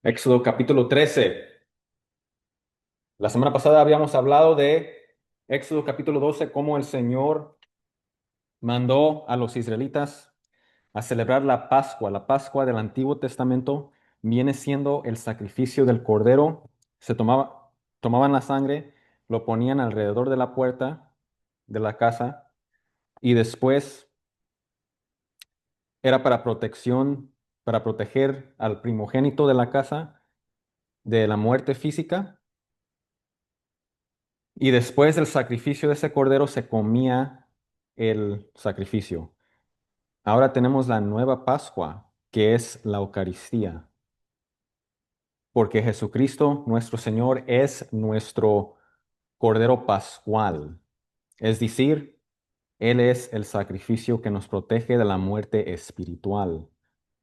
Éxodo capítulo 13. La semana pasada habíamos hablado de Éxodo capítulo 12, cómo el Señor mandó a los israelitas a celebrar la Pascua. La Pascua del Antiguo Testamento viene siendo el sacrificio del cordero. Tomaban la sangre, lo ponían alrededor de la puerta de la casa y después era para protección, para proteger al primogénito de la casa de la muerte física. Y después del sacrificio de ese cordero se comía el sacrificio. Ahora tenemos la nueva Pascua, que es la Eucaristía, porque Jesucristo, nuestro Señor, es nuestro cordero pascual. Es decir, Él es el sacrificio que nos protege de la muerte espiritual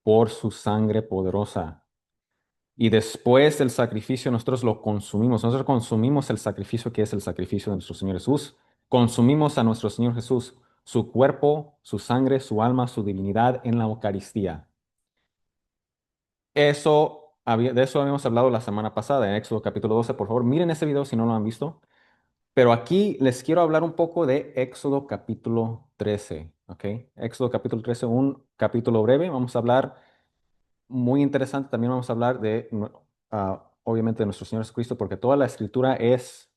por su sangre poderosa. Y después del sacrificio nosotros lo consumimos. Nosotros consumimos el sacrificio que es el sacrificio de nuestro Señor Jesús. Consumimos a nuestro Señor Jesús, su cuerpo, su sangre, su alma, su divinidad en la Eucaristía. De eso habíamos hablado la semana pasada en Éxodo capítulo 12. Por favor, miren ese video si no lo han visto. Pero aquí les quiero hablar un poco de Éxodo capítulo 13. ¿Ok? Éxodo capítulo 13, un capítulo breve. Vamos a hablar muy interesante. También vamos a hablar de, obviamente, de nuestro Señor Jesucristo, porque toda la escritura es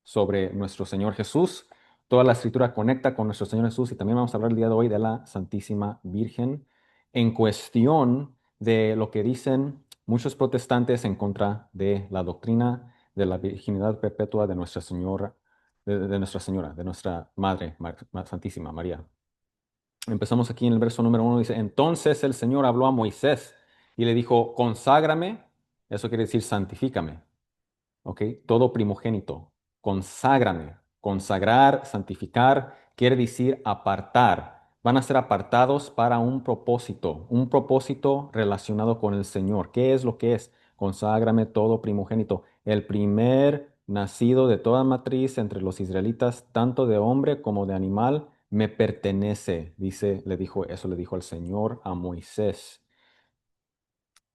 sobre nuestro Señor Jesús. Toda la escritura conecta con nuestro Señor Jesús y también vamos a hablar el día de hoy de la Santísima Virgen en cuestión de lo que dicen muchos protestantes en contra de la doctrina de la virginidad perpetua de Nuestra Señora, de Nuestra Señora, de nuestra Madre Santísima María. Empezamos aquí en el verso número 1, dice, entonces el Señor habló a Moisés y le dijo, conságrame, eso quiere decir santifícame, ¿ok? Todo primogénito, conságrame, consagrar, santificar, quiere decir apartar. Van a ser apartados para un propósito relacionado con el Señor. ¿Qué es lo que es? Conságrame todo primogénito, el primer nacido de toda matriz entre los israelitas, tanto de hombre como de animal, me pertenece, dice, le dijo el Señor a Moisés.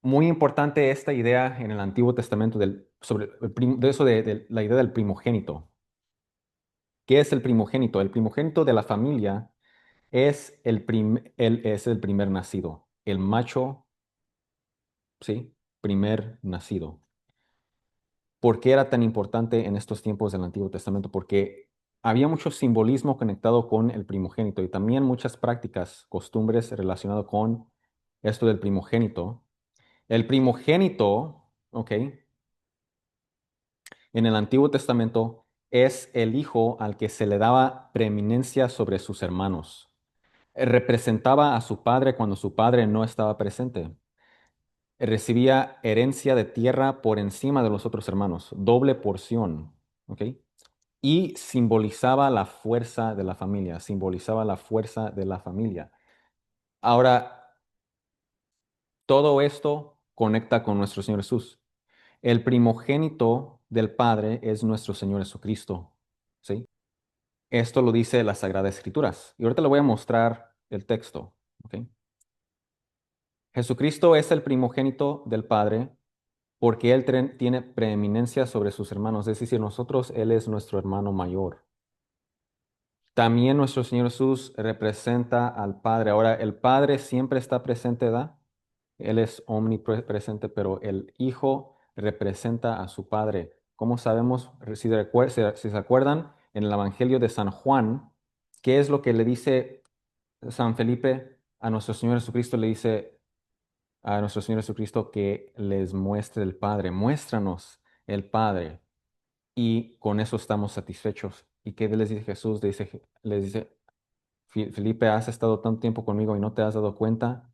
Muy importante esta idea en el Antiguo Testamento sobre de eso de la idea del primogénito. ¿Qué es el primogénito? El primogénito de la familia es el primer nacido, el macho, ¿sí? Primer nacido. ¿Por qué era tan importante en estos tiempos del Antiguo Testamento? Porque había mucho simbolismo conectado con el primogénito y también muchas prácticas, costumbres relacionadas con esto del primogénito. El primogénito, ¿ok? En el Antiguo Testamento es el hijo al que se le daba preeminencia sobre sus hermanos. Representaba a su padre cuando su padre no estaba presente. Recibía herencia de tierra por encima de los otros hermanos, doble porción, ¿ok? Y simbolizaba la fuerza de la familia, simbolizaba la fuerza de la familia. Ahora, todo esto conecta con nuestro Señor Jesús. El primogénito del Padre es nuestro Señor Jesucristo, ¿sí? Esto lo dice las Sagradas Escrituras. Y ahorita le voy a mostrar el texto, ¿ok? Jesucristo es el primogénito del Padre porque Él tiene preeminencia sobre sus hermanos, es decir, nosotros, Él es nuestro hermano mayor. También nuestro Señor Jesús representa al Padre. Ahora, el Padre siempre está presente, ¿verdad? Él es omnipresente, pero el Hijo representa a su Padre. ¿Cómo sabemos? Si se acuerdan, en el Evangelio de San Juan, ¿qué es lo que le dice San Felipe a nuestro Señor Jesucristo? Le dice a nuestro Señor Jesucristo que les muestre el Padre. Muéstranos el Padre. Y con eso estamos satisfechos. ¿Y qué les dice Jesús? Les dice, Felipe, has estado tanto tiempo conmigo y no te has dado cuenta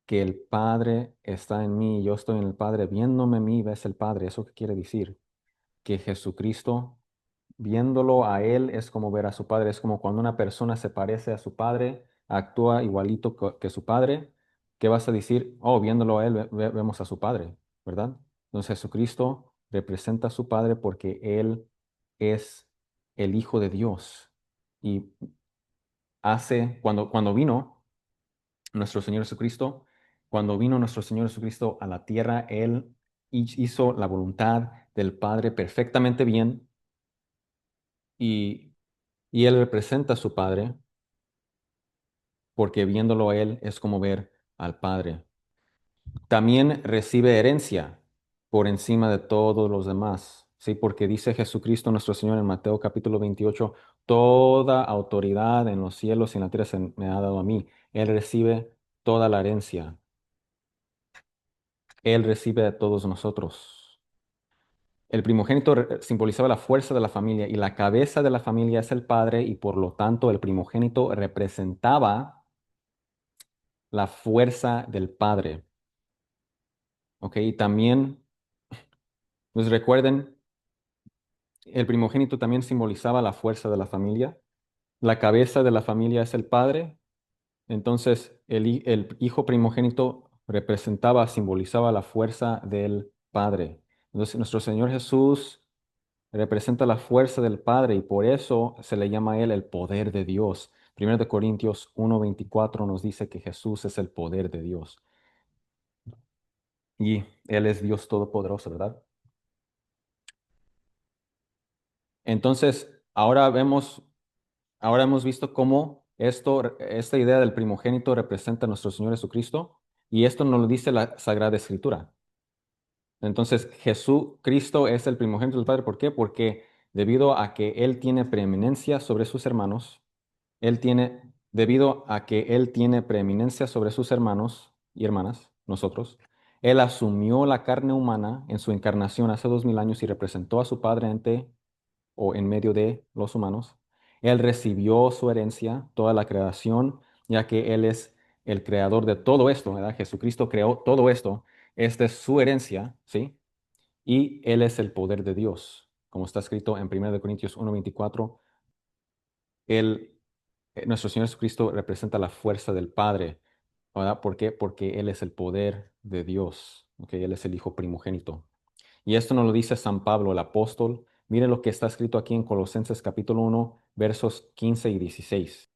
que el Padre está en mí y yo estoy en el Padre. Viéndome a mí, ves el Padre. ¿Eso qué quiere decir? Que Jesucristo, viéndolo a Él, es como ver a su Padre. Es como cuando una persona se parece a su Padre, actúa igualito que su Padre. ¿Qué vas a decir? Oh, viéndolo a Él, vemos a su Padre, ¿verdad? Entonces Jesucristo representa a su Padre porque Él es el Hijo de Dios. Y cuando vino nuestro Señor Jesucristo, cuando vino nuestro Señor Jesucristo a la tierra, Él hizo la voluntad del Padre perfectamente bien y, y Él representa a su Padre porque viéndolo a Él es como ver al Padre. También recibe herencia por encima de todos los demás, ¿sí? Porque dice Jesucristo nuestro Señor en Mateo capítulo 28, toda autoridad en los cielos y en la tierra me ha dado a mí. Él recibe toda la herencia. Él recibe de todos nosotros. El primogénito simbolizaba la fuerza de la familia y la cabeza de la familia es el padre y por lo tanto el primogénito representaba la fuerza del padre. ¿Ok? Y también, pues recuerden, el primogénito también simbolizaba la fuerza de la familia. La cabeza de la familia es el padre. Entonces, el hijo primogénito representaba, simbolizaba la fuerza del padre. Entonces, nuestro Señor Jesús representa la fuerza del Padre y por eso se le llama a él el poder de Dios. Primero de Corintios 1:24 nos dice que Jesús es el poder de Dios y él es Dios todopoderoso, ¿verdad? Entonces, ahora hemos visto cómo esta idea del primogénito representa a nuestro Señor Jesucristo y esto nos lo dice la Sagrada Escritura. Entonces, Jesucristo es el primogénito del Padre. ¿Por qué? Porque debido a que Él tiene preeminencia sobre sus hermanos, debido a que Él tiene preeminencia sobre sus hermanos y hermanas, nosotros, Él asumió la carne humana en su encarnación hace 2000 años y representó a su Padre ante o en medio de los humanos. Él recibió su herencia, toda la creación, ya que Él es el creador de todo esto, ¿verdad? Jesucristo creó todo esto. Esta es su herencia, ¿sí? Y Él es el poder de Dios. Como está escrito en 1 Corintios 1:24, Él, nuestro Señor Jesucristo representa la fuerza del Padre, ¿verdad? ¿Por qué? Porque Él es el poder de Dios, ¿ok? Él es el Hijo primogénito. Y esto nos lo dice San Pablo, el apóstol. Miren lo que está escrito aquí en Colosenses capítulo 1, versos 15 y 16.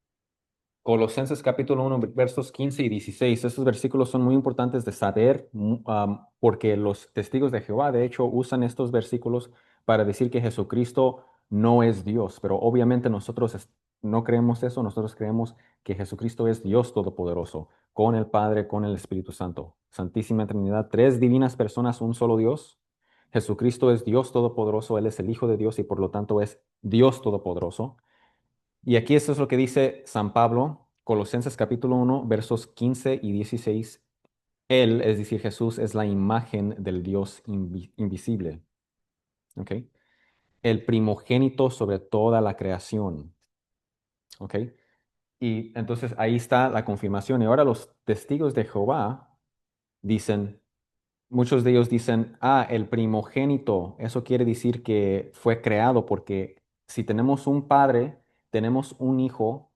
Colosenses capítulo 1 versos 15 y 16. Estos versículos son muy importantes de saber porque los testigos de Jehová, de hecho, usan estos versículos para decir que Jesucristo no es Dios, pero obviamente nosotros no creemos eso, nosotros creemos que Jesucristo es Dios Todopoderoso, con el Padre, con el Espíritu Santo. Santísima Trinidad, tres divinas personas, un solo Dios. Jesucristo es Dios Todopoderoso, Él es el Hijo de Dios y por lo tanto es Dios Todopoderoso. Y aquí esto es lo que dice San Pablo, Colosenses capítulo 1, versos 15 y 16. Él, es decir, Jesús, es la imagen del Dios invisible. ¿Ok? El primogénito sobre toda la creación. ¿Ok? Y entonces ahí está la confirmación. Y ahora los testigos de Jehová dicen, muchos de ellos dicen, el primogénito, eso quiere decir que fue creado porque si tenemos un padre, tenemos un hijo.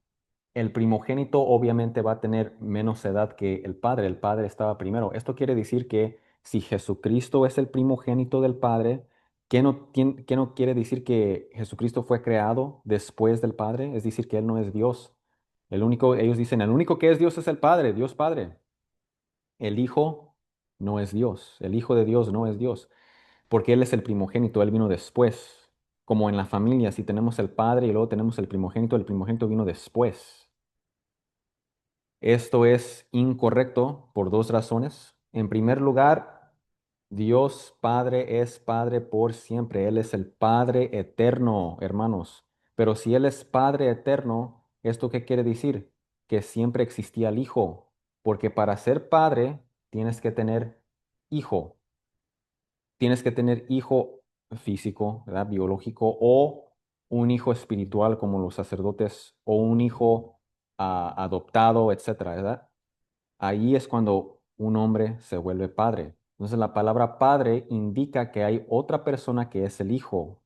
El primogénito obviamente va a tener menos edad que el padre estaba primero. Esto quiere decir que si Jesucristo es el primogénito del Padre, ¿qué no quiere decir que Jesucristo fue creado después del Padre? Es decir, que Él no es Dios. Ellos dicen, el único que es Dios es el Padre, Dios Padre. El Hijo no es Dios, el Hijo de Dios no es Dios, porque Él es el primogénito, Él vino después. Como en la familia, si tenemos el Padre y luego tenemos el primogénito vino después. Esto es incorrecto por dos razones. En primer lugar, Dios Padre es Padre por siempre. Él es el Padre eterno, hermanos. Pero si Él es Padre eterno, ¿esto qué quiere decir? Que siempre existía el Hijo. Porque para ser padre tienes que tener hijo. Tienes que tener hijo físico, ¿verdad? Biológico o un hijo espiritual como los sacerdotes o un hijo adoptado, etcétera, ¿verdad? Ahí es cuando un hombre se vuelve padre. Entonces la palabra padre indica que hay otra persona que es el hijo.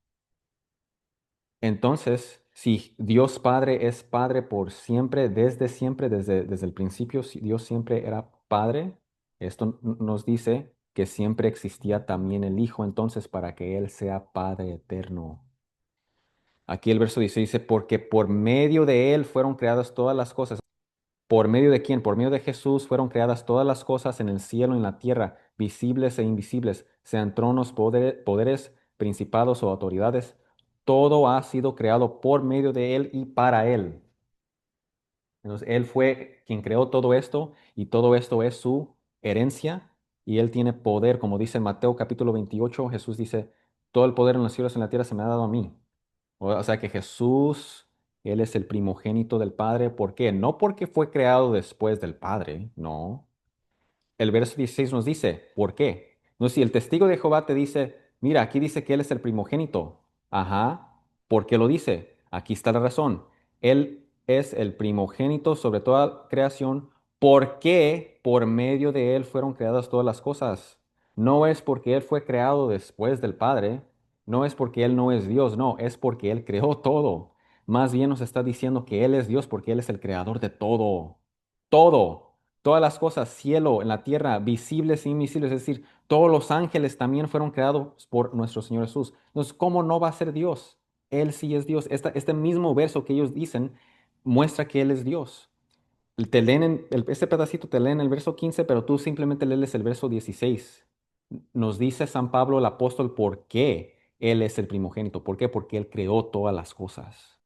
Entonces, si Dios Padre es Padre por siempre, desde el principio, si Dios siempre era Padre, esto nos dice que siempre existía también el Hijo, entonces, para que Él sea Padre eterno. Aquí el verso 16 dice, porque por medio de Él fueron creadas todas las cosas. ¿Por medio de quién? Por medio de Jesús fueron creadas todas las cosas en el cielo y en la tierra, visibles e invisibles, sean tronos, poderes, principados o autoridades. Todo ha sido creado por medio de Él y para Él. Entonces, Él fue quien creó todo esto y todo esto es su herencia y Él tiene poder, como dice en Mateo capítulo 28, Jesús dice, todo el poder en los cielos y en la tierra se me ha dado a mí. O sea que Jesús, Él es el primogénito del Padre. ¿Por qué? No porque fue creado después del Padre, no. El verso 16 nos dice, ¿por qué? No, si el testigo de Jehová te dice, mira, aquí dice que Él es el primogénito. Ajá, ¿por qué lo dice? Aquí está la razón. Él es el primogénito sobre toda creación, porque por medio de Él fueron creadas todas las cosas. No es porque Él fue creado después del Padre, no es porque Él no es Dios, no, es porque Él creó todo. Más bien nos está diciendo que Él es Dios porque Él es el creador de todo. Todo. Todas las cosas, cielo, en la tierra, visibles e invisibles, es decir, todos los ángeles también fueron creados por nuestro Señor Jesús. Entonces, ¿cómo no va a ser Dios? Él sí es Dios. Este mismo verso que ellos dicen muestra que Él es Dios. Te leen este pedacito te leen el verso 15, pero tú simplemente lees el verso 16. Nos dice San Pablo el apóstol por qué Él es el primogénito. ¿Por qué? Porque Él creó todas las cosas.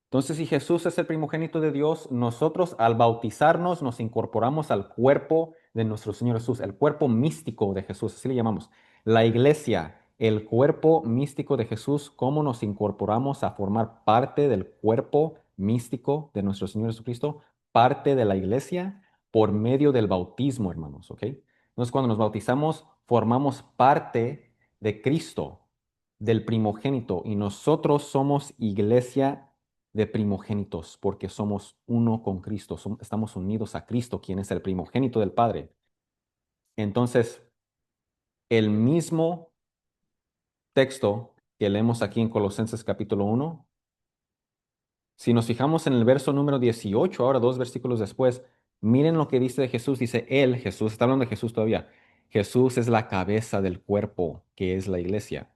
Entonces, si Jesús es el primogénito de Dios, nosotros al bautizarnos nos incorporamos al cuerpo de nuestro Señor Jesús, el cuerpo místico de Jesús, así le llamamos. La iglesia, el cuerpo místico de Jesús, ¿cómo nos incorporamos a formar parte del cuerpo místico de nuestro Señor Jesucristo? Parte de la iglesia por medio del bautismo, hermanos, ¿ok? Entonces, cuando nos bautizamos, formamos parte de Cristo, del primogénito, y nosotros somos iglesia de primogénitos, porque somos uno con Cristo, estamos unidos a Cristo, quien es el primogénito del Padre. Entonces, el mismo texto que leemos aquí en Colosenses capítulo 1, si nos fijamos en el verso número 18, ahora dos versículos después, miren lo que dice de Jesús, dice él, Jesús, está hablando de Jesús todavía, Jesús es la cabeza del cuerpo, que es la iglesia.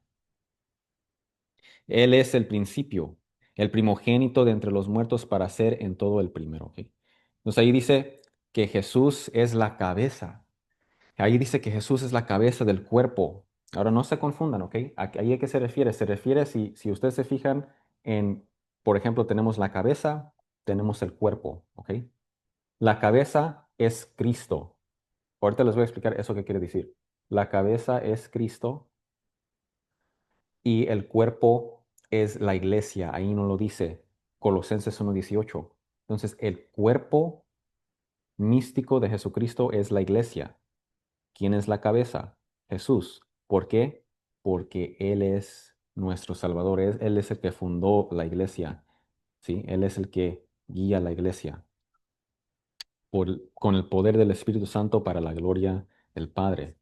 Él es el principio, el primogénito de entre los muertos para ser en todo el primero. ¿Ok? Entonces ahí dice que Jesús es la cabeza. Ahí dice que Jesús es la cabeza del cuerpo. Ahora no se confundan, ¿ok? Ahí a qué se refiere. Se refiere si ustedes se fijan en, por ejemplo, tenemos la cabeza, tenemos el cuerpo, ¿ok? La cabeza es Cristo. Ahorita les voy a explicar eso qué quiere decir. La cabeza es Cristo y el cuerpo es la iglesia. Ahí no lo dice Colosenses 1:18. Entonces, el cuerpo místico de Jesucristo es la iglesia. ¿Quién es la cabeza? Jesús. ¿Por qué? Porque Él es nuestro Salvador. Él es el que fundó la iglesia. ¿Sí? Él es el que guía la iglesia con el poder del Espíritu Santo para la gloria del Padre.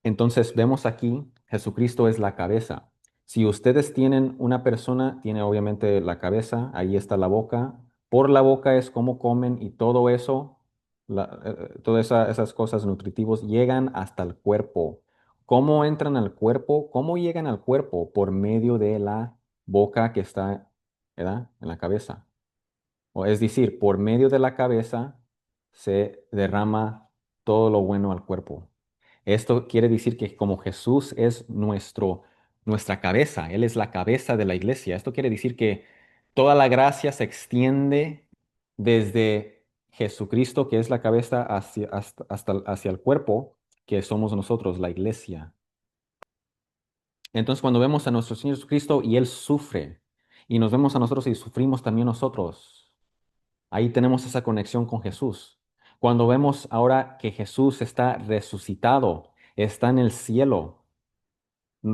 Entonces vemos aquí, Jesucristo es la cabeza. Si ustedes tienen una persona, tiene obviamente la cabeza, ahí está la boca. Por la boca es cómo comen y todo eso, todas esas cosas nutritivos llegan hasta el cuerpo. ¿Cómo entran al cuerpo? ¿Cómo llegan al cuerpo? Por medio de la boca que está, ¿verdad? En la cabeza. O es decir, por medio de la cabeza se derrama todo lo bueno al cuerpo. Esto quiere decir que como Jesús es nuestra cabeza, Él es la cabeza de la iglesia, esto quiere decir que toda la gracia se extiende desde Jesucristo, que es la cabeza, hacia el cuerpo, que somos nosotros, la iglesia. Entonces, cuando vemos a nuestro Señor Jesucristo y Él sufre, y nos vemos a nosotros y sufrimos también nosotros, ahí tenemos esa conexión con Jesús. Cuando vemos ahora que Jesús está resucitado, está en el cielo,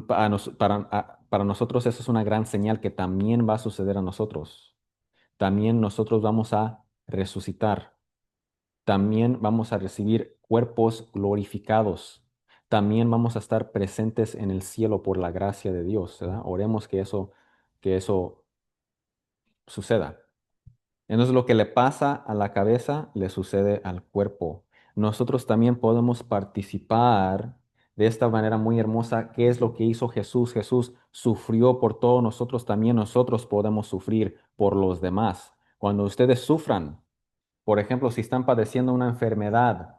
para nosotros eso es una gran señal que también va a suceder a nosotros. También nosotros vamos a resucitar. También vamos a recibir cuerpos glorificados. También vamos a estar presentes en el cielo por la gracia de Dios, ¿verdad? Oremos que eso suceda. Entonces lo que le pasa a la cabeza le sucede al cuerpo. Nosotros también podemos participar de esta manera muy hermosa. ¿Qué es lo que hizo Jesús? Jesús sufrió por todos nosotros, también nosotros podemos sufrir por los demás. Cuando ustedes sufran, por ejemplo, si están padeciendo una enfermedad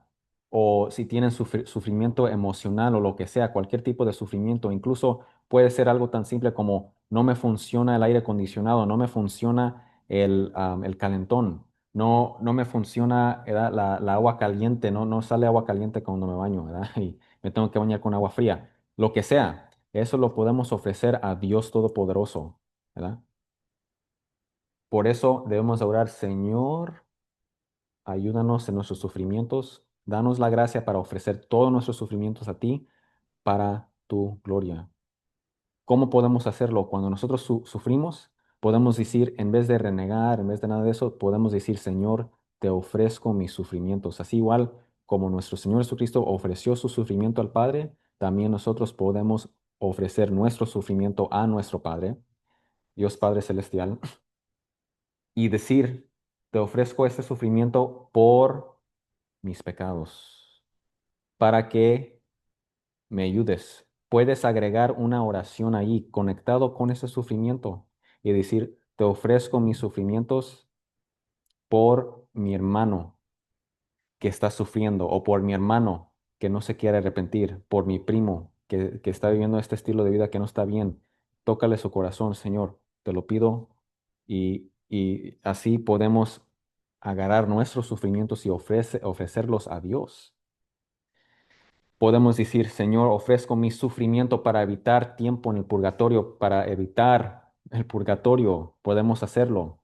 o si tienen sufrimiento emocional o lo que sea, cualquier tipo de sufrimiento, incluso puede ser algo tan simple como no me funciona el aire acondicionado, no me funciona el calentón, no me funciona ¿verdad? La agua caliente, no sale agua caliente cuando me baño, ¿verdad? Y me tengo que bañar con agua fría, lo que sea, eso lo podemos ofrecer a Dios Todopoderoso, ¿verdad? Por eso debemos orar, Señor. Ayúdanos en nuestros sufrimientos. Danos la gracia para ofrecer todos nuestros sufrimientos a ti para tu gloria. ¿Cómo podemos hacerlo? Cuando nosotros sufrimos, podemos decir, en vez de renegar, en vez de nada de eso, podemos decir, Señor, te ofrezco mis sufrimientos. Así igual como nuestro Señor Jesucristo ofreció su sufrimiento al Padre, también nosotros podemos ofrecer nuestro sufrimiento a nuestro Padre, Dios Padre Celestial, y decir, te ofrezco este sufrimiento por mis pecados, para que me ayudes. Puedes agregar una oración ahí conectado con ese sufrimiento y decir, te ofrezco mis sufrimientos por mi hermano que está sufriendo o por mi hermano que no se quiere arrepentir, por mi primo que está viviendo este estilo de vida que no está bien. Tócale su corazón, Señor, te lo pido y así podemos agarrar nuestros sufrimientos y ofrecerlos a Dios. Podemos decir, Señor, ofrezco mi sufrimiento para evitar tiempo en el purgatorio, para evitar el purgatorio. Podemos hacerlo,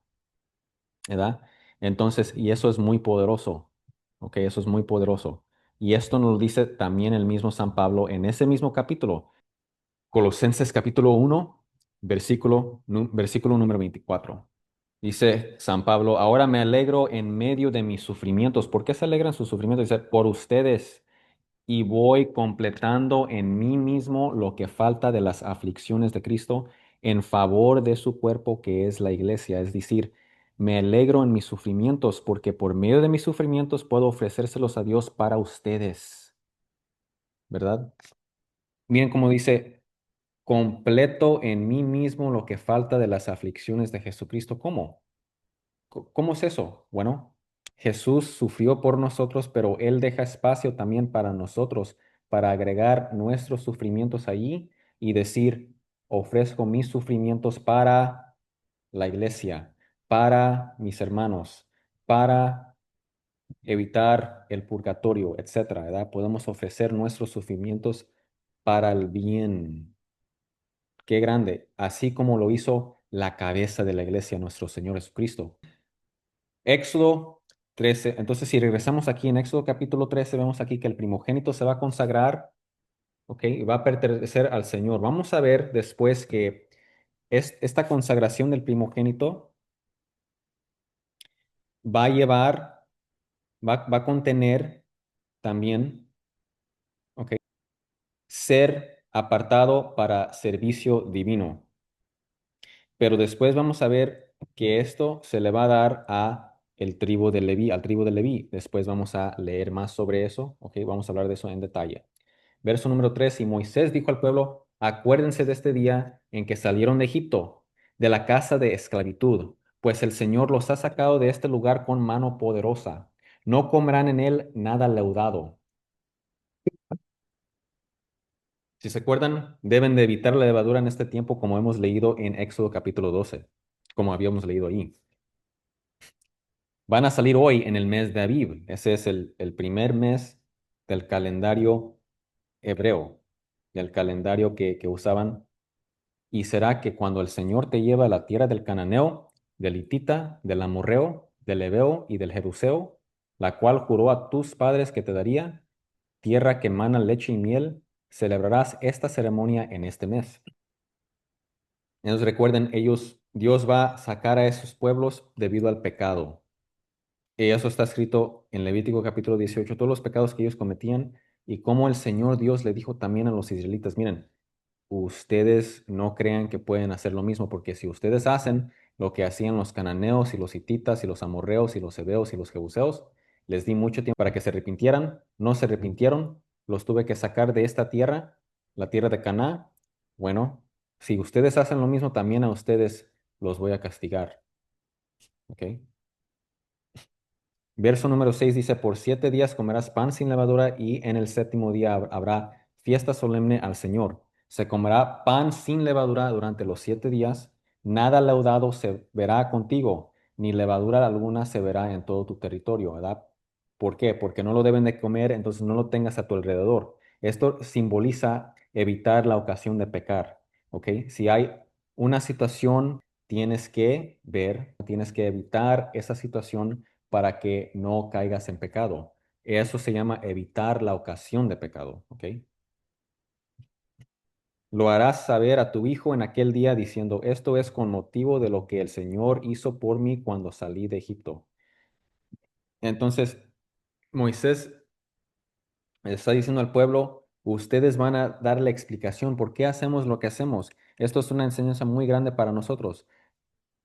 ¿verdad? Entonces, y eso es muy poderoso, ¿ok? Eso es muy poderoso. Y esto nos lo dice también el mismo San Pablo en ese mismo capítulo, Colosenses capítulo 1, versículo número 24. Dice San Pablo, ahora me alegro en medio de mis sufrimientos. ¿Por qué se alegran sus sufrimientos? Dice, por ustedes y voy completando en mí mismo lo que falta de las aflicciones de Cristo en favor de su cuerpo que es la iglesia. Es decir, me alegro en mis sufrimientos porque por medio de mis sufrimientos puedo ofrecérselos a Dios para ustedes, ¿verdad? Miren cómo dice, completo en mí mismo lo que falta de las aflicciones de Jesucristo. ¿Cómo? ¿Cómo es eso? Bueno, Jesús sufrió por nosotros, pero Él deja espacio también para nosotros, para agregar nuestros sufrimientos allí y decir, ofrezco mis sufrimientos para la iglesia, para mis hermanos, para evitar el purgatorio, etcétera, ¿verdad? Podemos ofrecer nuestros sufrimientos para el bien. Qué grande, así como lo hizo la cabeza de la iglesia, nuestro Señor Jesucristo. Éxodo 13. Entonces, si regresamos aquí en Éxodo capítulo 13, vemos aquí que el primogénito se va a consagrar, ¿ok? Y va a pertenecer al Señor. Vamos a ver después que esta consagración del primogénito va a llevar, va a contener también, ¿ok? Ser apartado para servicio divino. Pero después vamos a ver que esto se le va a dar a el tribu de Leví, al tribu de Leví. Después vamos a leer más sobre eso, ¿ok? Vamos a hablar de eso en detalle. Verso número 3, y Moisés dijo al pueblo, acuérdense de este día en que salieron de Egipto, de la casa de esclavitud, pues el Señor los ha sacado de este lugar con mano poderosa. No comerán en él nada leudado. Si se acuerdan, deben de evitar la levadura en este tiempo, como hemos leído en Éxodo capítulo 12, como habíamos leído ahí. Van a salir hoy en el mes de Aviv. Ese es el primer mes del calendario hebreo, del calendario que usaban. Y será que cuando el Señor te lleva a la tierra del cananeo, del hitita, del amorreo, del heveo y del jebuseo, la cual juró a tus padres que te daría, tierra que emana leche y miel, celebrarás esta ceremonia en este mes. Entonces recuerden, Dios va a sacar a esos pueblos debido al pecado. Y eso está escrito en Levítico capítulo 18, todos los pecados que ellos cometían y cómo el Señor Dios le dijo también a los israelitas, miren, ustedes no crean que pueden hacer lo mismo, porque si ustedes hacen lo que hacían los cananeos y los hititas y los amorreos y los heveos y los jebuseos, les di mucho tiempo para que se arrepintieran, no se arrepintieron, los tuve que sacar de esta tierra, la tierra de Canaán. Bueno, si ustedes hacen lo mismo, también a ustedes los voy a castigar. ¿ok? Verso número 6 dice, por 7 días comerás pan sin levadura y en el séptimo día habrá fiesta solemne al Señor. Se comerá pan sin levadura durante los 7 días. Nada leudado se verá contigo, ni levadura alguna se verá en todo tu territorio, ¿verdad? ¿Por qué? Porque no lo deben de comer, entonces no lo tengas a tu alrededor. Esto simboliza evitar la ocasión de pecar, ¿ok? Si hay una situación, tienes que ver, tienes que evitar esa situación para que no caigas en pecado. Eso se llama evitar la ocasión de pecado, ¿ok? Lo harás saber a tu hijo en aquel día diciendo, esto es con motivo de lo que el Señor hizo por mí cuando salí de Egipto. Entonces, Moisés está diciendo al pueblo, ustedes van a dar la explicación por qué hacemos lo que hacemos. Esto es una enseñanza muy grande para nosotros.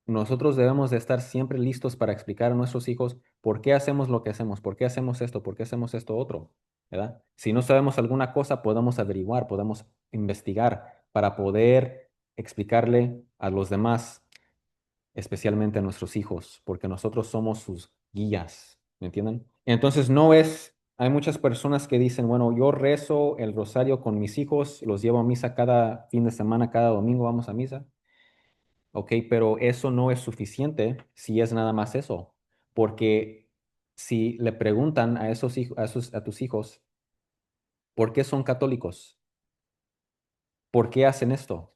Nosotros debemos de estar siempre listos para explicar a nuestros hijos por qué hacemos lo que hacemos, por qué hacemos esto, por qué hacemos esto otro, ¿verdad? Si no sabemos alguna cosa, podemos averiguar, podemos investigar para poder explicarle a los demás, especialmente a nuestros hijos, porque nosotros somos sus guías, ¿me entienden? Entonces hay muchas personas que dicen, bueno, yo rezo el rosario con mis hijos, los llevo a misa cada fin de semana, cada domingo vamos a misa. Ok, pero eso no es suficiente si es nada más eso, porque si le preguntan a esos hijos, a tus hijos, ¿por qué son católicos? ¿Por qué hacen esto?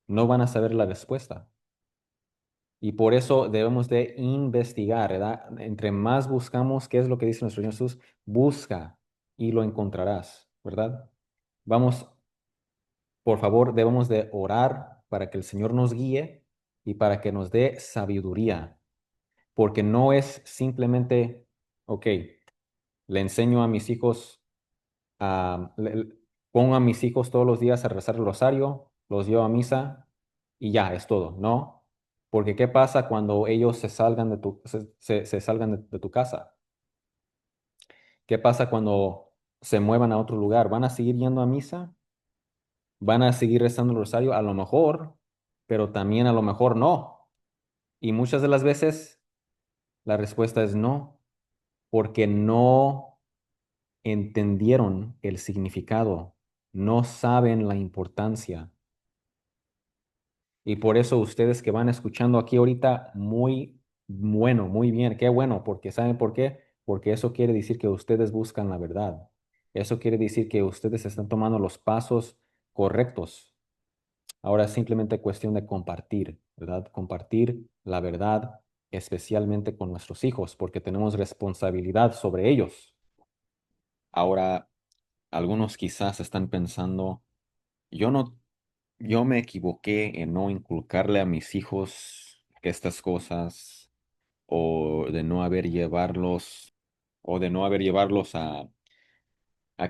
No van a saber la respuesta. Y por eso debemos de investigar, ¿verdad? Entre más buscamos qué es lo que dice nuestro Señor Jesús, busca y lo encontrarás, ¿verdad? Vamos, por favor, debemos de orar para que el Señor nos guíe y para que nos dé sabiduría porque no es simplemente, ok, le enseño a mis hijos, pongo a mis hijos todos los días a rezar el rosario, los llevo a misa y ya, es todo, ¿no? Porque ¿qué pasa cuando ellos se salgan de tu casa? ¿Qué pasa cuando se muevan a otro lugar? ¿Van a seguir yendo a misa? ¿Van a seguir rezando el rosario? A lo mejor, pero también a lo mejor no. Y muchas de las veces la respuesta es no, porque no entendieron el significado, no saben la importancia. Y por eso ustedes que van escuchando aquí ahorita, muy bueno, muy bien, qué bueno, porque ¿saben por qué? Porque eso quiere decir que ustedes buscan la verdad. Eso quiere decir que ustedes están tomando los pasos correctos. Ahora es simplemente cuestión de compartir, ¿verdad? Compartir la verdad, especialmente con nuestros hijos, porque tenemos responsabilidad sobre ellos. Ahora, algunos quizás están pensando, yo no, yo me equivoqué en no inculcarle a mis hijos estas cosas o de no haber llevarlos a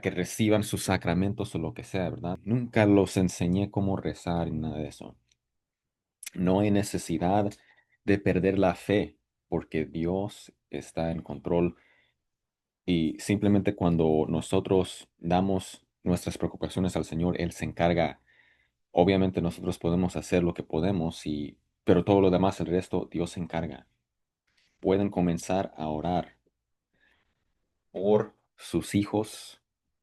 que reciban sus sacramentos o lo que sea, ¿verdad? Nunca los enseñé cómo rezar y nada de eso. No hay necesidad de perder la fe porque Dios está en control y simplemente cuando nosotros damos nuestras preocupaciones al Señor, Él se encarga. Obviamente nosotros podemos hacer lo que podemos pero todo lo demás, el resto, Dios se encarga. Pueden comenzar a orar por sus hijos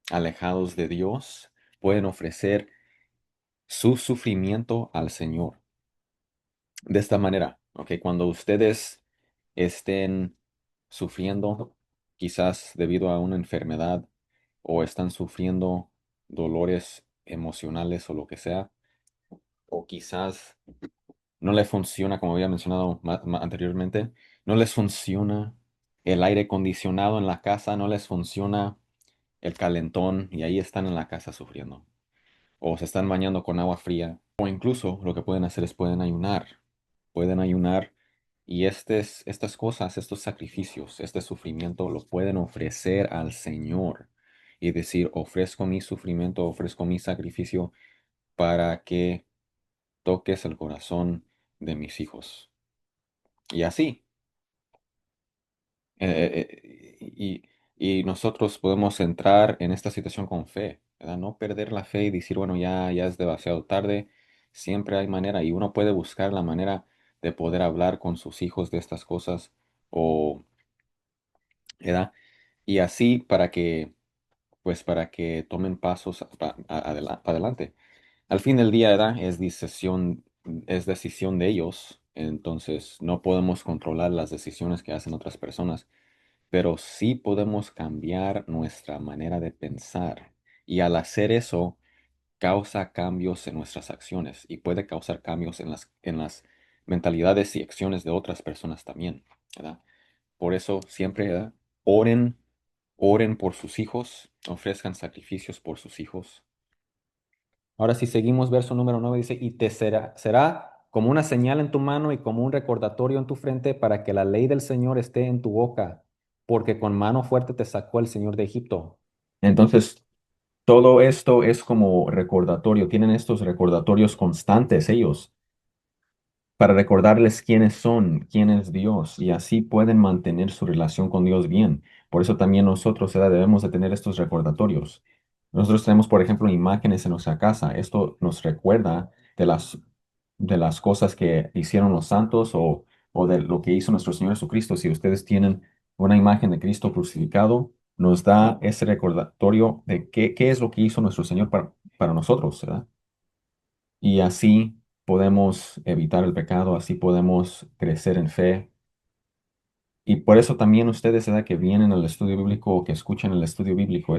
alejados de Dios. Pueden ofrecer su sufrimiento al Señor. De esta manera, ¿ok? Cuando ustedes estén sufriendo, quizás debido a una enfermedad o están sufriendo dolores emocionales o lo que sea, o quizás no le funciona, como había mencionado anteriormente, no les funciona el aire acondicionado en la casa, no les funciona el calentón y ahí están en la casa sufriendo. O se están bañando con agua fría. O incluso lo que pueden hacer es pueden ayunar. Pueden ayunar y estas cosas, estos sacrificios, este sufrimiento lo pueden ofrecer al Señor y decir, ofrezco mi sufrimiento, ofrezco mi sacrificio para que toques el corazón de mis hijos. Y así. Y nosotros podemos entrar en esta situación con fe, ¿verdad? No perder la fe y decir, bueno, ya es demasiado tarde. Siempre hay manera y uno puede buscar la manera de poder hablar con sus hijos de estas cosas o, ¿verdad? Y así para que tomen pasos para adelante. Al fin del día, ¿verdad? Es decisión de ellos, entonces no podemos controlar las decisiones que hacen otras personas, pero sí podemos cambiar nuestra manera de pensar. Y al hacer eso, causa cambios en nuestras acciones y puede causar cambios en las mentalidades y acciones de otras personas también, ¿verdad? Por eso siempre, ¿verdad? Oren, oren por sus hijos, ofrezcan sacrificios por sus hijos. Ahora si seguimos verso número 9 dice, y te será como una señal en tu mano y como un recordatorio en tu frente para que la ley del Señor esté en tu boca, porque con mano fuerte te sacó el Señor de Egipto. Entonces, todo esto es como recordatorio, tienen estos recordatorios constantes ellos para recordarles quiénes son, quién es Dios, y así pueden mantener su relación con Dios bien. Por eso también nosotros, ¿verdad? Debemos de tener estos recordatorios. Nosotros tenemos, por ejemplo, imágenes en nuestra casa. Esto nos recuerda de las cosas que hicieron los santos o de lo que hizo nuestro Señor Jesucristo. Si ustedes tienen una imagen de Cristo crucificado, nos da ese recordatorio de qué es lo que hizo nuestro Señor para nosotros, ¿verdad? Y así podemos evitar el pecado, así podemos crecer en fe. Y por eso también ustedes, ¿verdad? Que vienen al estudio bíblico o que escuchan el estudio bíblico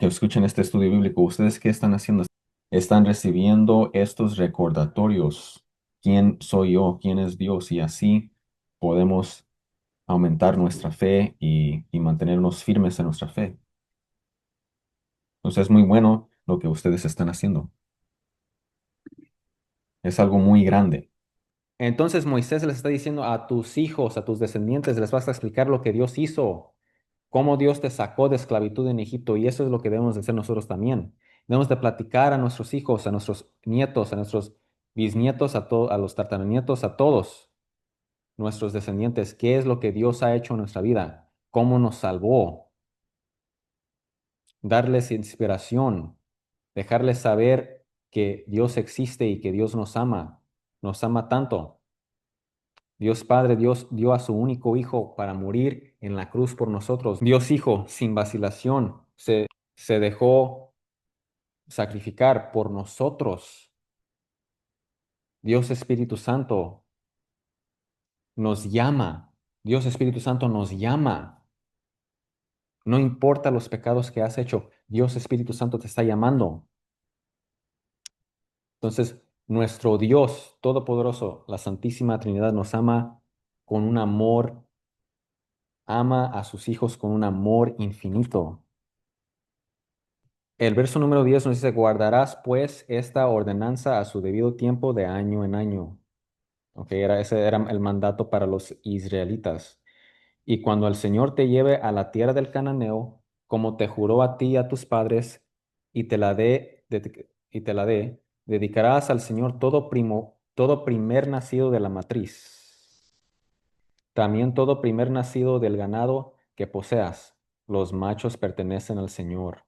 que escuchen este estudio bíblico, ¿ustedes qué están haciendo? Están recibiendo estos recordatorios. ¿Quién soy yo? ¿Quién es Dios? Y así podemos aumentar nuestra fe y mantenernos firmes en nuestra fe. Entonces es muy bueno lo que ustedes están haciendo. Es algo muy grande. Entonces Moisés les está diciendo a tus hijos, a tus descendientes, les vas a explicar lo que Dios hizo, cómo Dios te sacó de esclavitud en Egipto, y eso es lo que debemos de hacer nosotros también. Debemos de platicar a nuestros hijos, a nuestros nietos, a nuestros bisnietos, a los tataranietos, a todos nuestros descendientes, qué es lo que Dios ha hecho en nuestra vida, cómo nos salvó, darles inspiración, dejarles saber que Dios existe y que Dios nos ama tanto. Dios Padre, Dios dio a su único Hijo para morir en la cruz por nosotros. Dios Hijo, sin vacilación, se dejó sacrificar por nosotros. Dios Espíritu Santo nos llama. Dios Espíritu Santo nos llama. No importa los pecados que has hecho, Dios Espíritu Santo te está llamando. Entonces, nuestro Dios Todopoderoso, la Santísima Trinidad, nos ama con un amor, ama a sus hijos con un amor infinito. El verso número 10 nos dice, guardarás pues esta ordenanza a su debido tiempo de año en año. Ok, ese era el mandato para los israelitas. Y cuando el Señor te lleve a la tierra del cananeo, como te juró a ti y a tus padres, y te la dé, dedicarás al Señor todo primer nacido de la matriz. También todo primer nacido del ganado que poseas. Los machos pertenecen al Señor.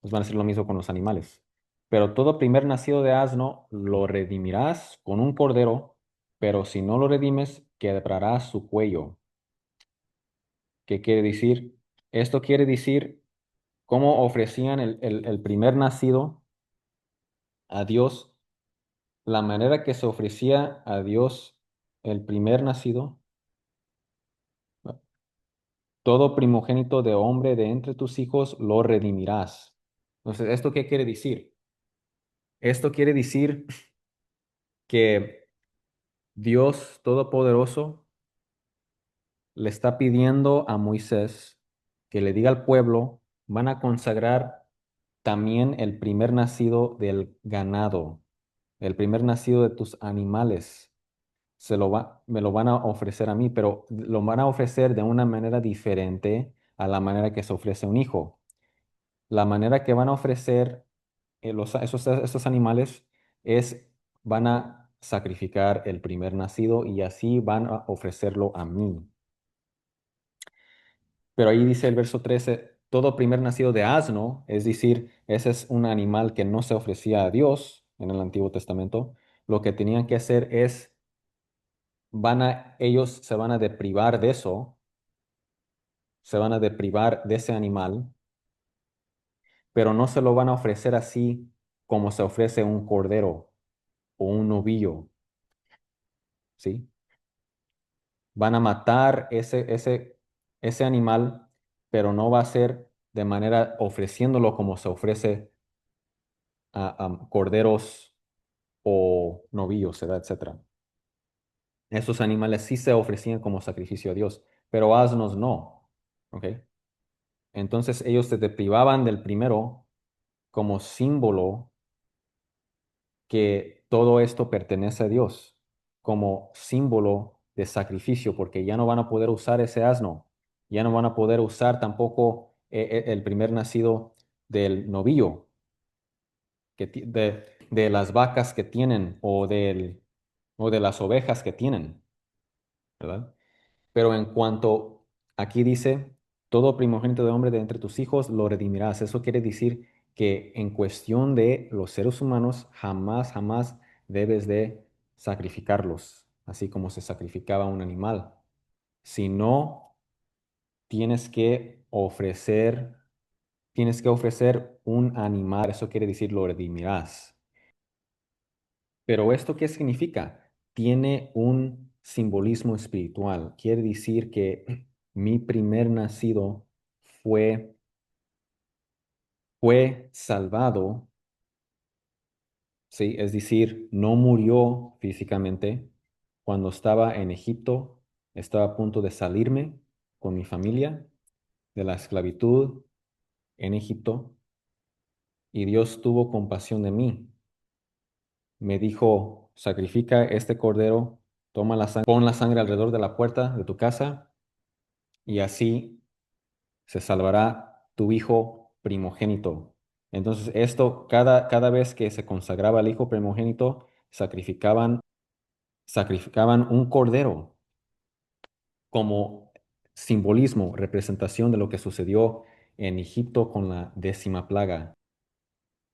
Pues van a hacer lo mismo con los animales. Pero todo primer nacido de asno lo redimirás con un cordero, pero si no lo redimes, quebrarás su cuello. ¿Qué quiere decir? Esto quiere decir cómo ofrecían el primer nacido a Dios, la manera que se ofrecía a Dios el primer nacido, todo primogénito de hombre de entre tus hijos lo redimirás. Entonces, ¿esto qué quiere decir? Esto quiere decir que Dios Todopoderoso le está pidiendo a Moisés que le diga al pueblo, van a consagrar también el primer nacido del ganado, el primer nacido de tus animales. Me lo van a ofrecer a mí, pero lo van a ofrecer de una manera diferente a la manera que se ofrece un hijo. La manera que van a ofrecer esos animales es, van a sacrificar el primer nacido y así van a ofrecerlo a mí. Pero ahí dice el verso 13, todo primer nacido de asno, es decir, ese es un animal que no se ofrecía a Dios en el Antiguo Testamento, lo que tenían que hacer es, ellos se van a deprivar de eso, se van a deprivar de ese animal, pero no se lo van a ofrecer así como se ofrece un cordero o un novillo, ¿sí? Van a matar ese animal, pero no va a ser de manera ofreciéndolo como se ofrece a corderos o novillos, ¿verdad? Etcétera. Esos animales sí se ofrecían como sacrificio a Dios, pero asnos no, ¿ok? Entonces ellos se deprivaban del primero como símbolo que todo esto pertenece a Dios, como símbolo de sacrificio, porque ya no van a poder usar ese asno, ya no van a poder usar tampoco el primer nacido del novillo, de las vacas que tienen o de las ovejas que tienen, ¿verdad? Pero en cuanto aquí dice, todo primogénito de hombre de entre tus hijos lo redimirás. Eso quiere decir que en cuestión de los seres humanos, jamás, jamás debes de sacrificarlos, así como se sacrificaba un animal. Si no, tienes que ofrecer, tienes que ofrecer un animal. Eso quiere decir lo redimirás. Pero ¿esto qué significa? Tiene un simbolismo espiritual. Quiere decir que mi primer nacido fue, fue salvado, ¿sí? Es decir, no murió físicamente. Cuando estaba en Egipto, estaba a punto de salirme con mi familia de la esclavitud en Egipto y Dios tuvo compasión de mí. Me dijo, sacrifica este cordero, toma la sangre, pon la sangre alrededor de la puerta de tu casa y así se salvará tu hijo primogénito. Entonces, esto, cada vez que se consagraba al hijo primogénito, sacrificaban un cordero como simbolismo, representación de lo que sucedió en Egipto con la 10ª plaga.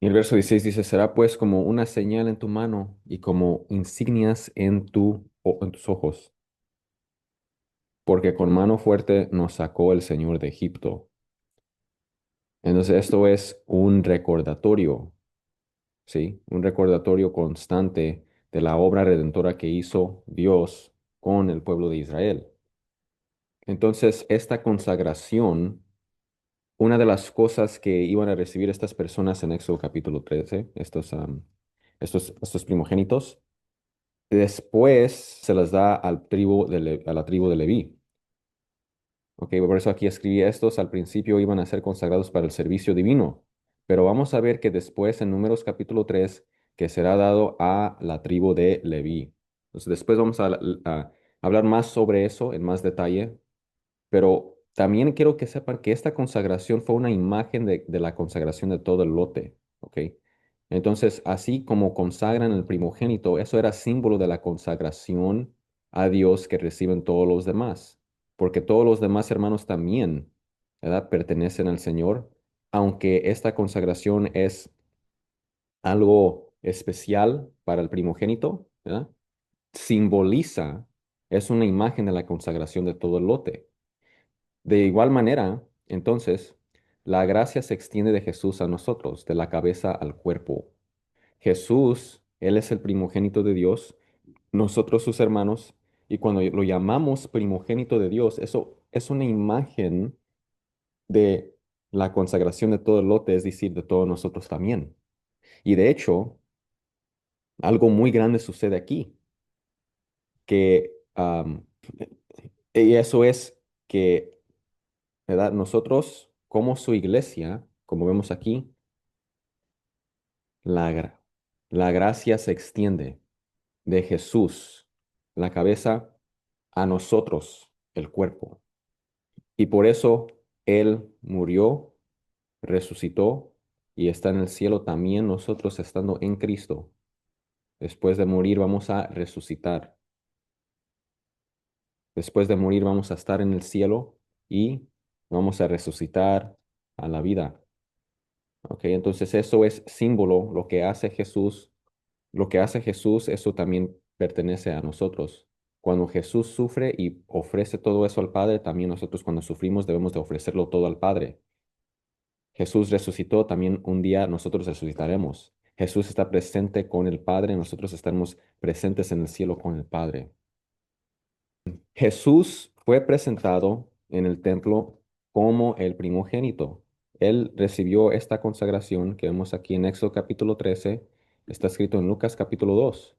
Y el verso 16 dice, será pues como una señal en tu mano y como insignias en tus ojos, porque con mano fuerte nos sacó el Señor de Egipto. Entonces esto es un recordatorio, ¿sí? Un recordatorio constante de la obra redentora que hizo Dios con el pueblo de Israel. Entonces, esta consagración, una de las cosas que iban a recibir estas personas en Éxodo capítulo 13, estos primogénitos, después se las da a la tribu de Leví. Ok, por eso aquí escribí estos, al principio iban a ser consagrados para el servicio divino, pero vamos a ver que después en Números capítulo 3, que será dado a la tribu de Leví. Entonces después vamos a hablar más sobre eso en más detalle, pero también quiero que sepan que esta consagración fue una imagen de la consagración de todo el lote, ¿ok? Entonces, así como consagran el primogénito, eso era símbolo de la consagración a Dios que reciben todos los demás, porque todos los demás hermanos también, ¿verdad? Pertenecen al Señor, aunque esta consagración es algo especial para el primogénito, ¿verdad? Simboliza, es una imagen de la consagración de todo el lote. De igual manera, entonces, la gracia se extiende de Jesús a nosotros, de la cabeza al cuerpo. Jesús, Él es el primogénito de Dios, nosotros sus hermanos, y cuando lo llamamos primogénito de Dios, eso es una imagen de la consagración de todo el lote, es decir, de todos nosotros también. Y de hecho, algo muy grande sucede aquí, que, y eso es que, ¿verdad? Nosotros, como su iglesia, como vemos aquí, La, gra- la gracia se extiende de Jesús, la cabeza, a nosotros, el cuerpo. Y por eso Él murió, resucitó y está en el cielo también nosotros estando en Cristo. Después de morir vamos a resucitar. Después de morir vamos a estar en el cielo y vamos a resucitar a la vida. ¿Ok? Entonces eso es símbolo, lo que hace Jesús lo que hace Jesús, eso también pertenece a nosotros. Cuando Jesús sufre y ofrece todo eso al Padre, también nosotros cuando sufrimos debemos de ofrecerlo todo al Padre. Jesús resucitó, también un día nosotros resucitaremos. Jesús está presente con el Padre, nosotros estaremos presentes en el cielo con el Padre. Jesús fue presentado en el templo como el primogénito. Él recibió esta consagración que vemos aquí en Éxodo capítulo 13, está escrito en Lucas capítulo 2.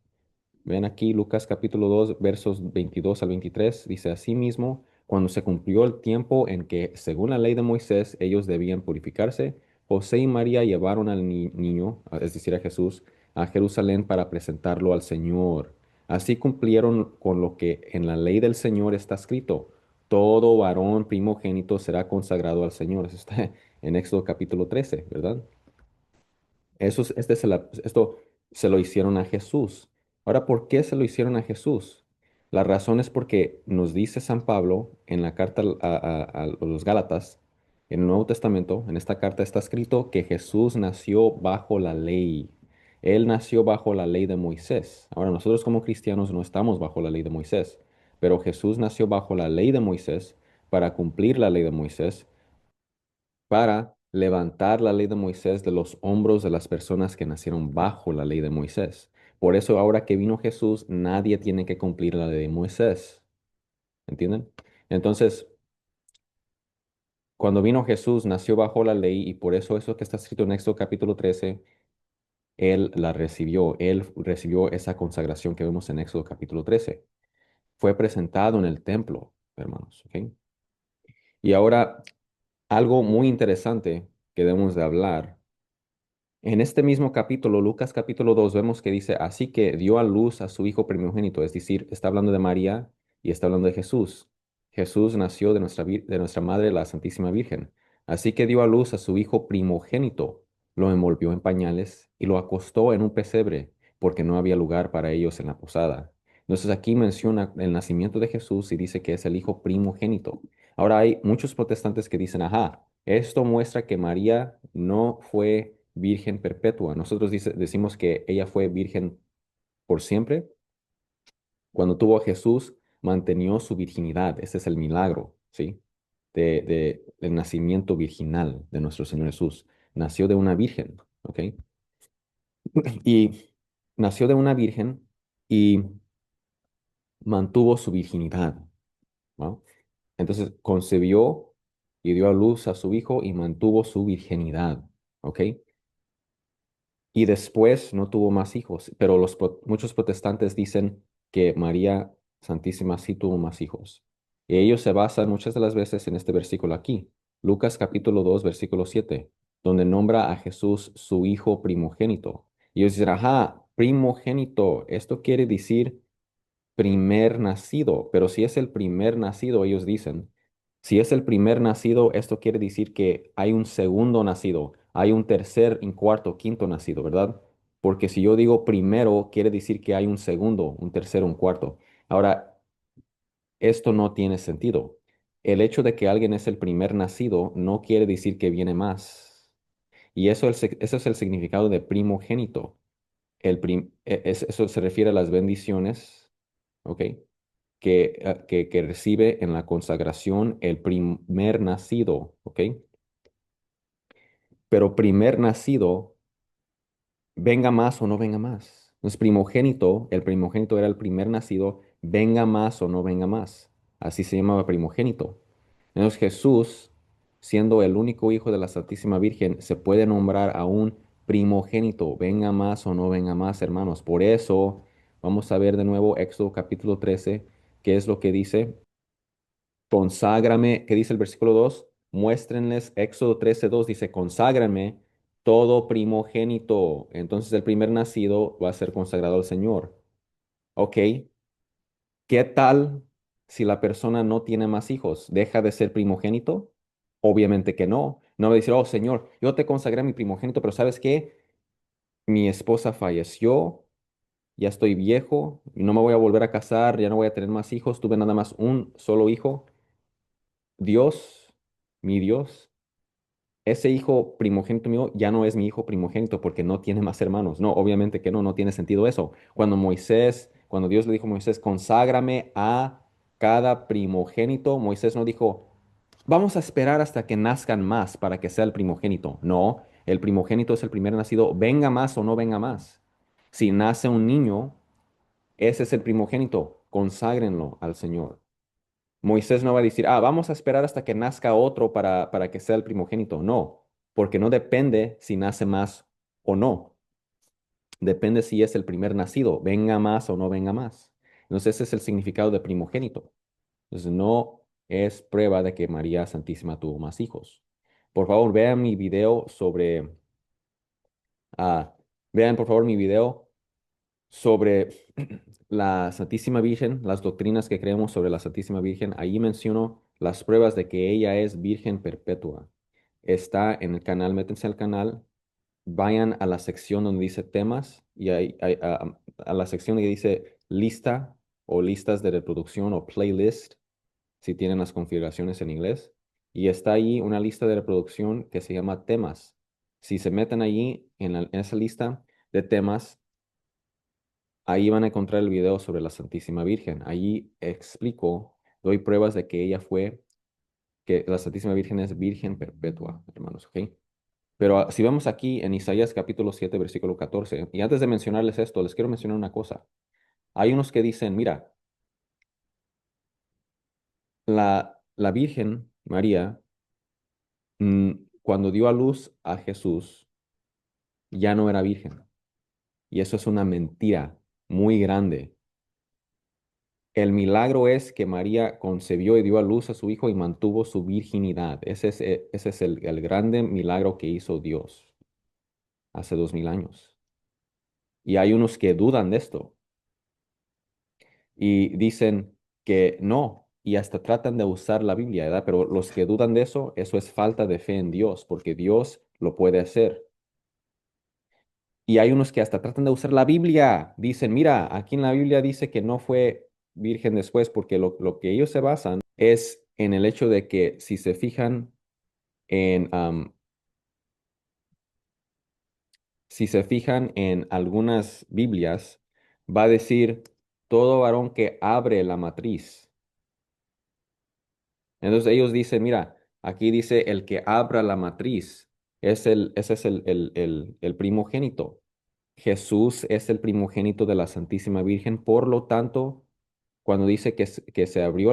Ven aquí Lucas capítulo 2 versos 22 al 23. Dice, asimismo, cuando se cumplió el tiempo en que, según la ley de Moisés, ellos debían purificarse, José y María llevaron al niño, es decir, a Jesús, a Jerusalén para presentarlo al Señor. Así cumplieron con lo que en la ley del Señor está escrito. Todo varón primogénito será consagrado al Señor. Eso está en Éxodo capítulo 13, ¿verdad? Esto se lo hicieron a Jesús. Ahora, ¿por qué se lo hicieron a Jesús? La razón es porque nos dice San Pablo en la carta a los Gálatas, en el Nuevo Testamento, en esta carta está escrito que Jesús nació bajo la ley. Él nació bajo la ley de Moisés. Ahora, nosotros como cristianos no estamos bajo la ley de Moisés, pero Jesús nació bajo la ley de Moisés para cumplir la ley de Moisés, para levantar la ley de Moisés de los hombros de las personas que nacieron bajo la ley de Moisés. Por eso ahora que vino Jesús, nadie tiene que cumplir la ley de Moisés. ¿Entienden? Entonces, cuando vino Jesús, nació bajo la ley y por eso eso que está escrito en Éxodo capítulo 13, él recibió esa consagración que vemos en Éxodo capítulo 13. Fue presentado en el templo, hermanos, ¿ok? Y ahora, algo muy interesante que debemos de hablar. En este mismo capítulo, Lucas capítulo 2, vemos que dice, así que dio a luz a su hijo primogénito, es decir, está hablando de María y está hablando de Jesús. Jesús nació de nuestra madre, la Santísima Virgen. Así que dio a luz a su hijo primogénito, lo envolvió en pañales y lo acostó en un pesebre, porque no había lugar para ellos en la posada. Entonces aquí menciona el nacimiento de Jesús y dice que es el hijo primogénito. Ahora hay muchos protestantes que dicen, ajá, esto muestra que María no fue virgen perpetua. Nosotros decimos que ella fue virgen por siempre. Cuando tuvo a Jesús, mantenió su virginidad. Ese es el milagro, ¿sí? El nacimiento virginal de nuestro Señor Jesús. Nació de una virgen, ¿ok? Y nació de una virgen y mantuvo su virginidad, ¿no? Entonces concebió y dio a luz a su hijo y mantuvo su virginidad, ¿ok? Y después no tuvo más hijos, pero muchos protestantes dicen que María Santísima sí tuvo más hijos. Y ellos se basan muchas de las veces en este versículo aquí, Lucas capítulo 2 versículo 7, donde nombra a Jesús su hijo primogénito. Y ellos dicen, ajá, primogénito, esto quiere decir primer nacido, pero si es el primer nacido, ellos dicen, si es el primer nacido, esto quiere decir que hay un segundo nacido, hay un tercer, un cuarto, quinto nacido, ¿verdad? Porque si yo digo primero, quiere decir que hay un segundo, un tercero, un cuarto. Ahora, esto no tiene sentido. El hecho de que alguien es el primer nacido no quiere decir que viene más. Y eso es el significado de primogénito. Eso se refiere a las bendiciones, ¿ok? Que recibe en la consagración el primer nacido, ¿ok? Pero primer nacido, venga más o no venga más. Entonces, primogénito, el primogénito era el primer nacido, venga más o no venga más. Así se llamaba primogénito. Entonces, Jesús, siendo el único hijo de la Santísima Virgen, se puede nombrar a un primogénito, venga más o no venga más, hermanos. Por eso, vamos a ver de nuevo Éxodo capítulo 13, qué es lo que dice. Conságrame, ¿qué dice el versículo 2? Muéstrenles, Éxodo 13:2 dice, conságrame todo primogénito. Entonces el primer nacido va a ser consagrado al Señor. Ok, ¿qué tal si la persona no tiene más hijos? ¿Deja de ser primogénito? Obviamente que no. No va a decir, oh Señor, yo te consagré a mi primogénito, pero ¿sabes qué? Mi esposa falleció, ya estoy viejo y no me voy a volver a casar, ya no voy a tener más hijos, tuve nada más un solo hijo. Dios, mi Dios, ese hijo primogénito mío ya no es mi hijo primogénito porque no tiene más hermanos. No, obviamente que no, no tiene sentido eso. Cuando Dios le dijo a Moisés, conságrame a cada primogénito, Moisés no dijo, vamos a esperar hasta que nazcan más para que sea el primogénito. No, el primogénito es el primer nacido, venga más o no venga más. Si nace un niño, ese es el primogénito, conságrenlo al Señor. Moisés no va a decir, vamos a esperar hasta que nazca otro para que sea el primogénito. No, porque no depende si nace más o no. Depende si es el primer nacido, venga más o no venga más. Entonces ese es el significado de primogénito. Entonces no es prueba de que María Santísima tuvo más hijos. Por favor, ah, vean por favor mi video sobre la Santísima Virgen, las doctrinas que creemos sobre la Santísima Virgen. Ahí menciono las pruebas de que ella es Virgen perpetua. Está en el canal, métanse al canal, vayan a la sección donde dice temas y a la sección que dice lista o listas de reproducción o playlist, si tienen las configuraciones en inglés. Y está ahí una lista de reproducción que se llama temas. Si se meten allí en esa lista de temas, ahí van a encontrar el video sobre la Santísima Virgen. Allí explico, doy pruebas de que que la Santísima Virgen es Virgen perpetua, hermanos, ¿ok? Pero si vemos aquí en Isaías capítulo 7, versículo 14, y antes de mencionarles esto, les quiero mencionar una cosa. Hay unos que dicen, mira, la Virgen María, cuando dio a luz a Jesús, ya no era virgen. Y eso es una mentira muy grande. El milagro es que María concebió y dio a luz a su hijo y mantuvo su virginidad. Ese es el grande milagro que hizo Dios hace 2000 años. Y hay unos que dudan de esto y dicen que no, y hasta tratan de usar la Biblia, ¿verdad? Pero los que dudan de eso es falta de fe en Dios, porque Dios lo puede hacer. Y hay unos que hasta tratan de usar la Biblia. Dicen, mira, aquí en la Biblia dice que no fue virgen después, porque lo que ellos se basan es en el hecho de que si se fijan en, si se fijan en algunas Biblias, va a decir todo varón que abre la matriz. Entonces ellos dicen, mira, aquí dice el que abra la matriz, ese es el primogénito. Jesús es el primogénito de la Santísima Virgen, por lo tanto, cuando dice que se abrió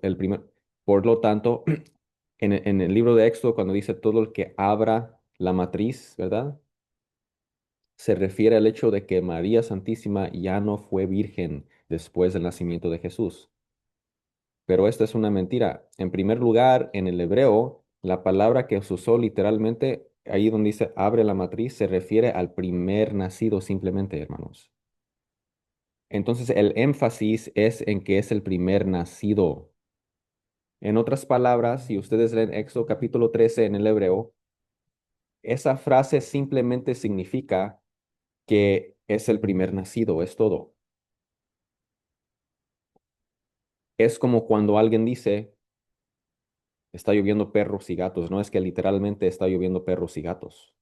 el primer, por lo tanto, en el libro de Éxodo, cuando dice todo el que abra la matriz, ¿verdad? Se refiere al hecho de que María Santísima ya no fue virgen después del nacimiento de Jesús. Pero esta es una mentira. En primer lugar, en el hebreo, la palabra que se usó literalmente, ahí donde dice abre la matriz, se refiere al primer nacido simplemente, hermanos. Entonces, el énfasis es en que es el primer nacido. En otras palabras, si ustedes leen Éxodo capítulo 13 en el hebreo, esa frase simplemente significa que es el primer nacido, es todo. Es como cuando alguien dice, está lloviendo perros y gatos. No es que literalmente está lloviendo perros y gatos,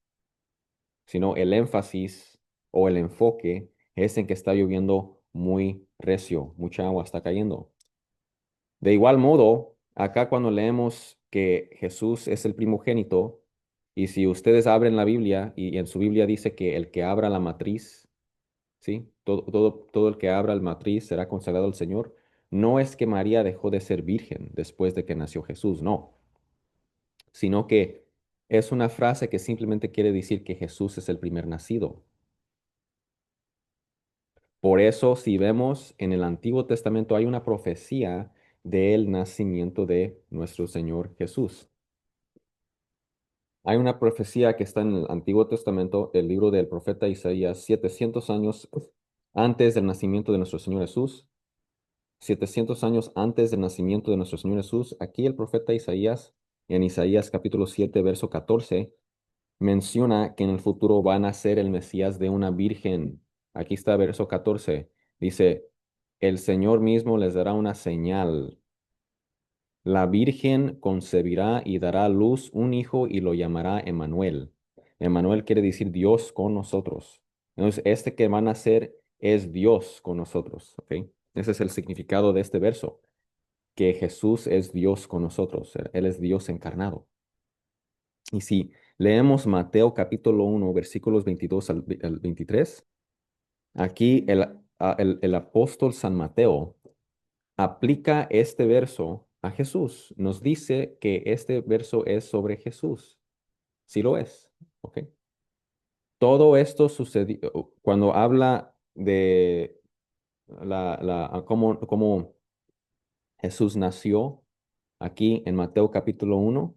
sino el énfasis o el enfoque es en que está lloviendo muy recio, mucha agua está cayendo. De igual modo, acá cuando leemos que Jesús es el primogénito, y si ustedes abren la Biblia y en su Biblia dice que el que abra la matriz, ¿sí? Todo el que abra la matriz será consagrado al Señor. No es que María dejó de ser virgen después de que nació Jesús, no, sino que es una frase que simplemente quiere decir que Jesús es el primer nacido. Por eso, si vemos en el Antiguo Testamento, hay una profecía del nacimiento de nuestro Señor Jesús. Hay una profecía que está en el Antiguo Testamento, el libro del profeta Isaías, 700 años antes del nacimiento de nuestro Señor Jesús. 700 años antes del nacimiento de nuestro Señor Jesús. Aquí el profeta Isaías, en Isaías capítulo 7, verso 14, menciona que en el futuro va a nacer el Mesías de una virgen. Aquí está verso 14. Dice, el Señor mismo les dará una señal. La Virgen concebirá y dará a luz un hijo y lo llamará Emmanuel. Emmanuel quiere decir Dios con nosotros. Entonces, este que van a nacer es Dios con nosotros, ¿ok? Ese es el significado de este verso, que Jesús es Dios con nosotros. Él es Dios encarnado. Y si leemos Mateo capítulo 1, versículos 22 al 23, aquí el apóstol San Mateo aplica este verso a Jesús. Nos dice que este verso es sobre Jesús. Sí lo es. ¿Ok? Todo esto sucedió cuando habla de cómo Jesús nació aquí en Mateo capítulo 1,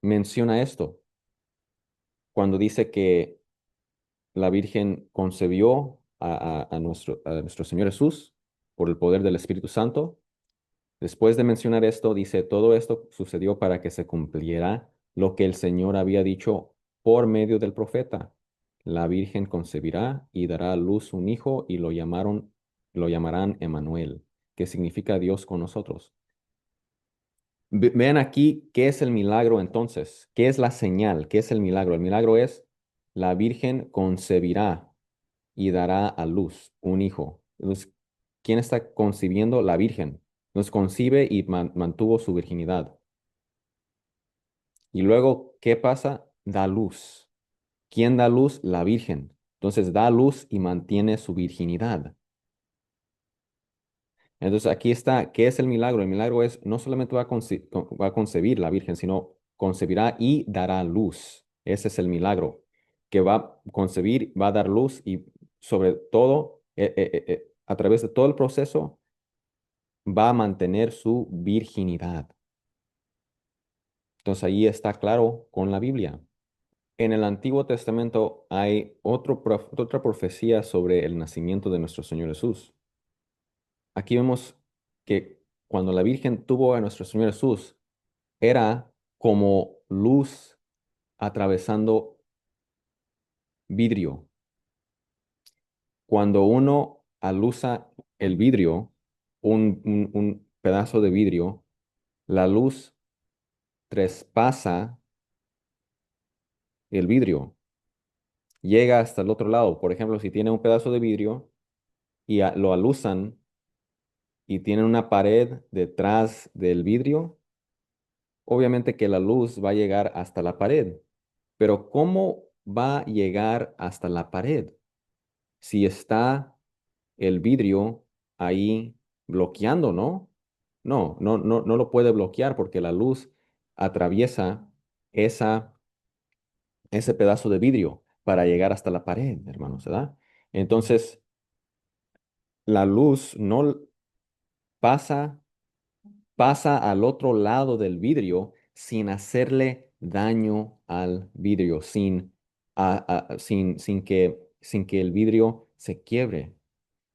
menciona esto, cuando dice que la Virgen concebió a nuestro Señor Jesús por el poder del Espíritu Santo. Después de mencionar esto, dice, todo esto sucedió para que se cumpliera lo que el Señor había dicho por medio del profeta. La Virgen concebirá y dará a luz un hijo y lo llamarán Emmanuel, que significa Dios con nosotros. Vean aquí qué es el milagro entonces, qué es la señal, qué es el milagro. El milagro es la Virgen concebirá y dará a luz un hijo. Entonces, ¿quién está concibiendo? La Virgen. Nos concibe y mantuvo su virginidad. Y luego, ¿qué pasa? Da luz. ¿Quién da luz? La Virgen. Entonces da luz y mantiene su virginidad. Entonces aquí está, ¿qué es el milagro? El milagro es, no solamente va a concebir la Virgen, sino concebirá y dará luz. Ese es el milagro, que va a concebir, va a dar luz y sobre todo, a través de todo el proceso, va a mantener su virginidad. Entonces ahí está claro con la Biblia. En el Antiguo Testamento hay otra profecía sobre el nacimiento de nuestro Señor Jesús. Aquí vemos que cuando la Virgen tuvo a nuestro Señor Jesús, era como luz atravesando vidrio. Cuando uno alusa el vidrio, un pedazo de vidrio, la luz traspasa el vidrio, llega hasta el otro lado. Por ejemplo, si tiene un pedazo de vidrio y lo alusan y tienen una pared detrás del vidrio, obviamente que la luz va a llegar hasta la pared. Pero ¿cómo va a llegar hasta la pared si está el vidrio ahí bloqueando, ¿no? No lo puede bloquear porque la luz atraviesa esa, ese pedazo de vidrio para llegar hasta la pared, hermanos, ¿verdad? Entonces, la luz no pasa pasa al otro lado del vidrio sin hacerle daño al vidrio, sin que el vidrio se quiebre.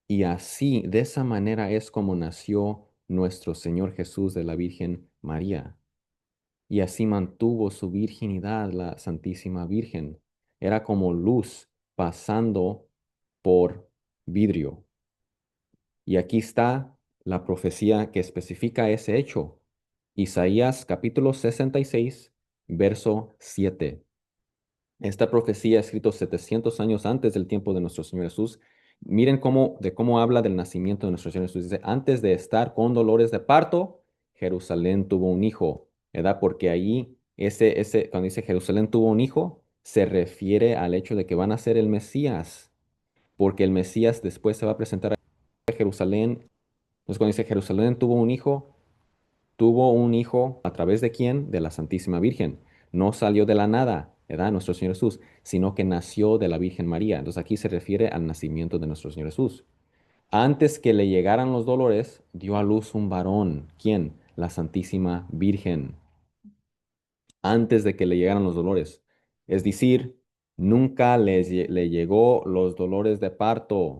Y así, de esa manera es como nació nuestro Señor Jesús de la Virgen María. Y así mantuvo su virginidad, la Santísima Virgen. Era como luz pasando por vidrio. Y aquí está la profecía que especifica ese hecho. Isaías capítulo 66, verso 7. Esta profecía escrito 700 años antes del tiempo de nuestro Señor Jesús. Miren cómo habla del nacimiento de nuestro Señor Jesús. Dice, antes de estar con dolores de parto, Jerusalén tuvo un hijo, ¿verdad? Porque ahí, cuando dice Jerusalén tuvo un hijo, se refiere al hecho de que van a ser el Mesías, porque el Mesías después se va a presentar a Jerusalén. Entonces, cuando dice Jerusalén tuvo un hijo a través de quién? De la Santísima Virgen. No salió de la nada, ¿verdad? Nuestro Señor Jesús, sino que nació de la Virgen María. Entonces, aquí se refiere al nacimiento de nuestro Señor Jesús. Antes que le llegaran los dolores, dio a luz un varón. ¿Quién? La Santísima Virgen. Antes de que le llegaran los dolores. Es decir, nunca le llegó los dolores de parto.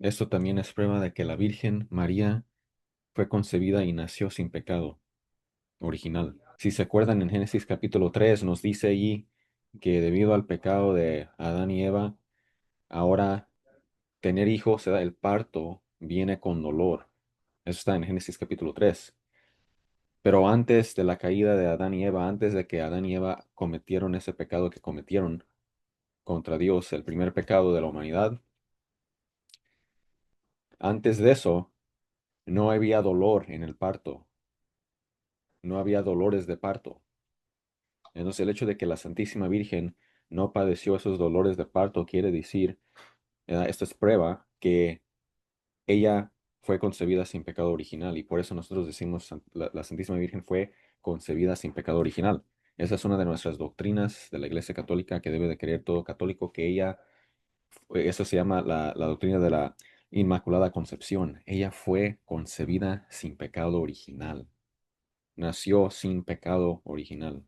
Esto también es prueba de que la Virgen María fue concebida y nació sin pecado original. Si se acuerdan, en Génesis capítulo 3 nos dice allí que debido al pecado de Adán y Eva, ahora tener hijos, el parto viene con dolor. Eso está en Génesis capítulo 3. Pero antes de la caída de Adán y Eva, antes de que Adán y Eva cometieron ese pecado que cometieron contra Dios, el primer pecado de la humanidad, antes de eso no había dolor en el parto, no había dolores de parto. Entonces el hecho de que la Santísima Virgen no padeció esos dolores de parto quiere decir, esto es prueba que ella fue concebida sin pecado original y por eso nosotros decimos la Santísima Virgen fue concebida sin pecado original. Esa es una de nuestras doctrinas de la Iglesia Católica que debe de creer todo católico, que ella, eso se llama la doctrina de la Inmaculada Concepción. Ella fue concebida sin pecado original, nació sin pecado original.